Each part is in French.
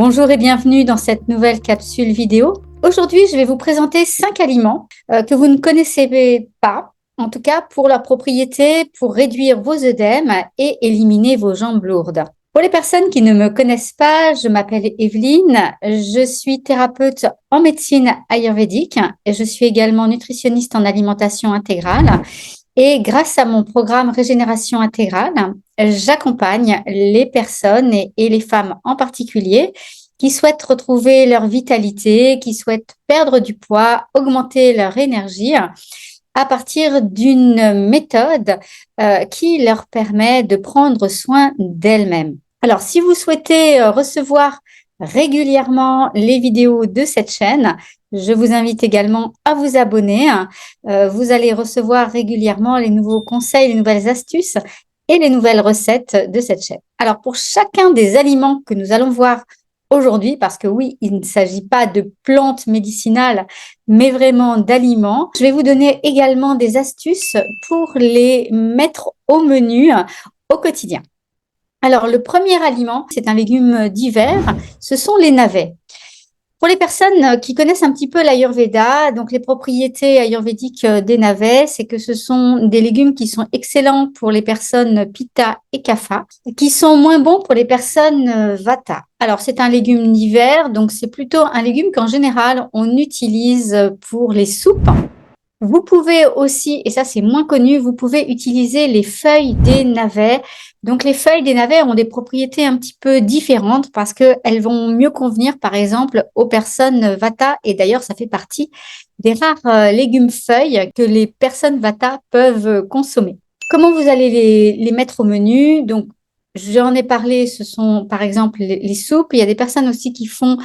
Bonjour et bienvenue dans cette nouvelle capsule vidéo. Aujourd'hui, je vais vous présenter 5 aliments que vous ne connaissez pas, en tout cas pour leur propriété, pour réduire vos œdèmes et éliminer vos jambes lourdes. Pour les personnes qui ne me connaissent pas, je m'appelle Evelyne, je suis thérapeute en médecine ayurvédique et je suis également nutritionniste en alimentation intégrale. Et grâce à mon programme Régénération intégrale, j'accompagne les personnes et les femmes en particulier qui souhaitent retrouver leur vitalité, qui souhaitent perdre du poids, augmenter leur énergie à partir d'une méthode qui leur permet de prendre soin d'elles-mêmes. Alors, si vous souhaitez recevoir régulièrement les vidéos de cette chaîne, je vous invite également à vous abonner. Vous allez recevoir régulièrement les nouveaux conseils, les nouvelles astuces et les nouvelles recettes de cette chaîne. Alors, pour chacun des aliments que nous allons voir aujourd'hui, parce que oui, il ne s'agit pas de plantes médicinales, mais vraiment d'aliments, je vais vous donner également des astuces pour les mettre au menu au quotidien. Alors, le premier aliment, c'est un légume d'hiver, ce sont les navets. Pour les personnes qui connaissent un petit peu l'Ayurveda, donc les propriétés ayurvédiques des navets, c'est que ce sont des légumes qui sont excellents pour les personnes Pitta et Kapha, qui sont moins bons pour les personnes Vata. Alors, c'est un légume d'hiver, donc c'est plutôt un légume qu'en général, on utilise pour les soupes. Vous pouvez aussi, et ça c'est moins connu, vous pouvez utiliser les feuilles des navets. Donc les feuilles des navets ont des propriétés un petit peu différentes parce qu'elles vont mieux convenir par exemple aux personnes Vata et d'ailleurs ça fait partie des rares légumes feuilles que les personnes Vata peuvent consommer. Comment vous allez les mettre au menu? Donc j'en ai parlé, ce sont par exemple les soupes. Il y a des personnes aussi qui font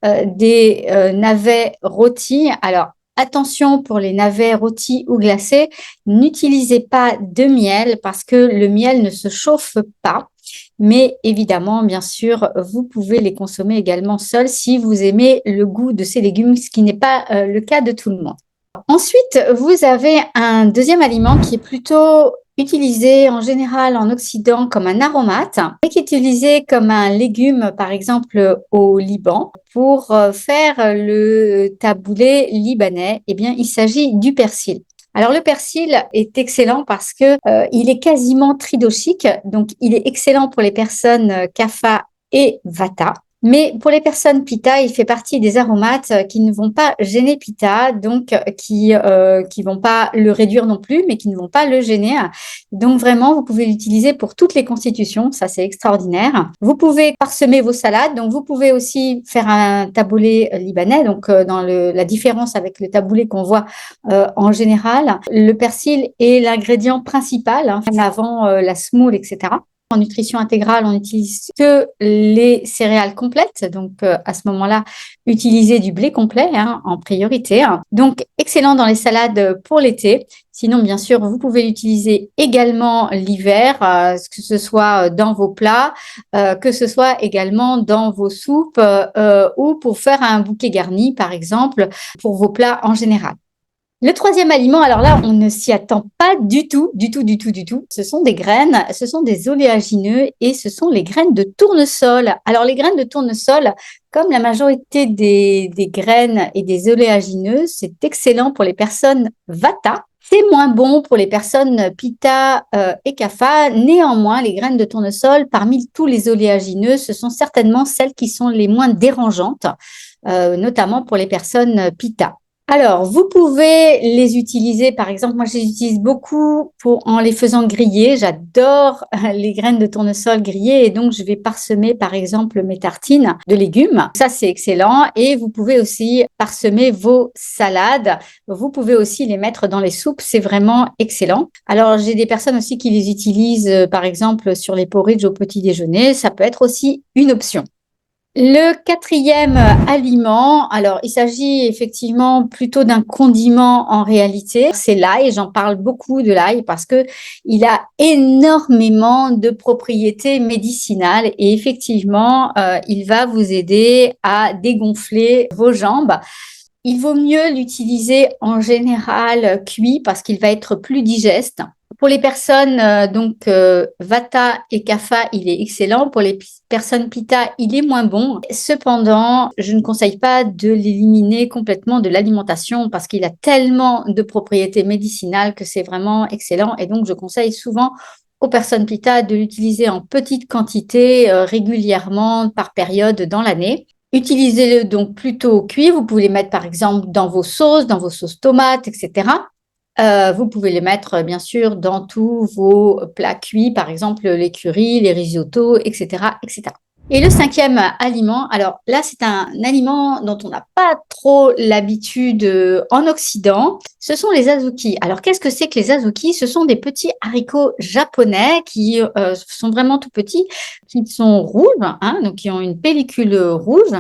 des navets rôtis. Alors attention pour les navets rôtis ou glacés, n'utilisez pas de miel parce que le miel ne se chauffe pas. Mais évidemment, bien sûr, vous pouvez les consommer également seuls si vous aimez le goût de ces légumes, ce qui n'est pas le cas de tout le monde. Ensuite, vous avez un deuxième aliment qui est plutôt utilisé en général en Occident comme un aromate et qui est utilisé comme un légume, par exemple au Liban, pour faire le taboulé libanais. Eh bien, il s'agit du persil. Alors, le persil est excellent parce que il est quasiment tridoshique, donc il est excellent pour les personnes Kapha et Vata. Mais pour les personnes Pitta, il fait partie des aromates qui ne vont pas gêner Pitta, donc qui vont pas le réduire non plus, mais qui ne vont pas le gêner. Donc vraiment, vous pouvez l'utiliser pour toutes les constitutions, ça c'est extraordinaire. Vous pouvez parsemer vos salades, donc vous pouvez aussi faire un taboulé libanais, donc dans la différence avec le taboulé qu'on voit en général. Le persil est l'ingrédient principal, avant la semoule, etc. En nutrition intégrale, on n'utilise que les céréales complètes. Donc, à ce moment-là, utilisez du blé complet en priorité. Donc, excellent dans les salades pour l'été. Sinon, bien sûr, vous pouvez l'utiliser également l'hiver, que ce soit dans vos plats, que ce soit également dans vos soupes ou pour faire un bouquet garni, par exemple, pour vos plats en général. Le troisième aliment, alors là, on ne s'y attend pas du tout. Ce sont des graines, ce sont des oléagineux et ce sont les graines de tournesol. Alors, les graines de tournesol, comme la majorité des graines et des oléagineux, c'est excellent pour les personnes Vata. C'est moins bon pour les personnes Pitta et Kapha. Néanmoins, les graines de tournesol, parmi tous les oléagineux, ce sont certainement celles qui sont les moins dérangeantes, notamment pour les personnes Pitta. Alors, vous pouvez les utiliser, par exemple, moi je les utilise beaucoup en les faisant griller. J'adore les graines de tournesol grillées et donc je vais parsemer, par exemple, mes tartines de légumes. Ça, c'est excellent. Et vous pouvez aussi parsemer vos salades. Vous pouvez aussi les mettre dans les soupes. C'est vraiment excellent. Alors, j'ai des personnes aussi qui les utilisent, par exemple, sur les porridge au petit déjeuner. Ça peut être aussi une option. Le quatrième aliment, alors il s'agit effectivement plutôt d'un condiment en réalité, c'est l'ail. J'en parle beaucoup de l'ail parce que il a énormément de propriétés médicinales et effectivement, il va vous aider à dégonfler vos jambes. Il vaut mieux l'utiliser en général cuit parce qu'il va être plus digeste. Pour les personnes Vata et Kapha, il est excellent. Pour les personnes Pitta, il est moins bon. Cependant, je ne conseille pas de l'éliminer complètement de l'alimentation parce qu'il a tellement de propriétés médicinales que c'est vraiment excellent. Et donc, je conseille souvent aux personnes Pitta de l'utiliser en petite quantité régulièrement par période dans l'année. Utilisez-le donc plutôt cuit. Vous pouvez les mettre par exemple dans vos sauces tomates, etc. Vous pouvez les mettre, bien sûr, dans tous vos plats cuits, par exemple les currys, les risottos, etc., etc. Et le cinquième aliment, alors là, c'est un aliment dont on n'a pas trop l'habitude en Occident. Ce sont les azuki. Alors, qu'est-ce que c'est que les azuki? Ce sont des petits haricots japonais qui sont vraiment tout petits, qui sont rouges, hein, donc qui ont une pellicule rouge.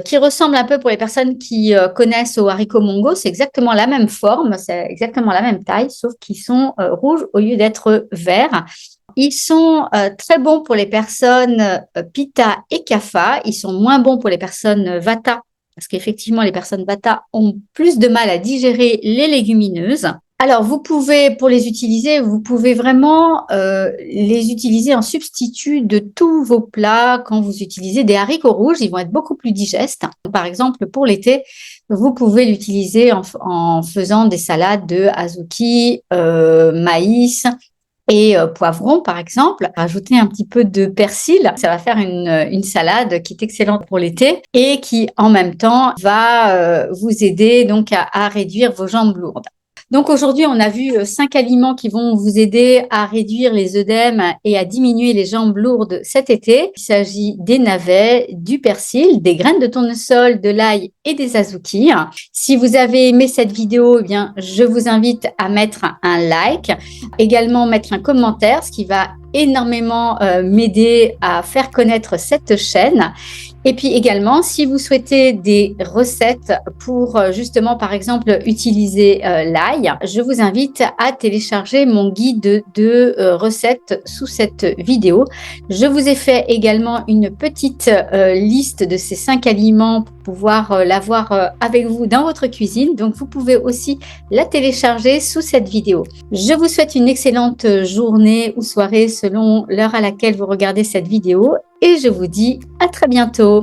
Qui ressemble un peu pour les personnes qui connaissent au haricot mongo, c'est exactement la même forme, c'est exactement la même taille, sauf qu'ils sont rouges au lieu d'être verts. Ils sont très bons pour les personnes Pitta et Kapha, ils sont moins bons pour les personnes Vata, parce qu'effectivement les personnes Vata ont plus de mal à digérer les légumineuses. Alors, pour les utiliser, vous pouvez vraiment les utiliser en substitut de tous vos plats. Quand vous utilisez des haricots rouges, ils vont être beaucoup plus digestes. Par exemple, pour l'été, vous pouvez l'utiliser en faisant des salades de azuki, maïs et poivron, par exemple. Rajouter un petit peu de persil, ça va faire une salade qui est excellente pour l'été et qui, en même temps, va vous aider donc à réduire vos jambes lourdes. Donc aujourd'hui, on a vu 5 aliments qui vont vous aider à réduire les œdèmes et à diminuer les jambes lourdes cet été. Il s'agit des navets, du persil, des graines de tournesol, de l'ail et des azuki. Si vous avez aimé cette vidéo, eh bien, je vous invite à mettre un like, également mettre un commentaire, ce qui va énormément m'aider à faire connaître cette chaîne. Et puis également, si vous souhaitez des recettes pour justement, par exemple, utiliser l'ail, je vous invite à télécharger mon guide de recettes sous cette vidéo. Je vous ai fait également une petite liste de ces 5 aliments pour pouvoir l'avoir avec vous dans votre cuisine. Donc, vous pouvez aussi la télécharger sous cette vidéo. Je vous souhaite une excellente journée ou soirée selon l'heure à laquelle vous regardez cette vidéo et je vous dis à très bientôt.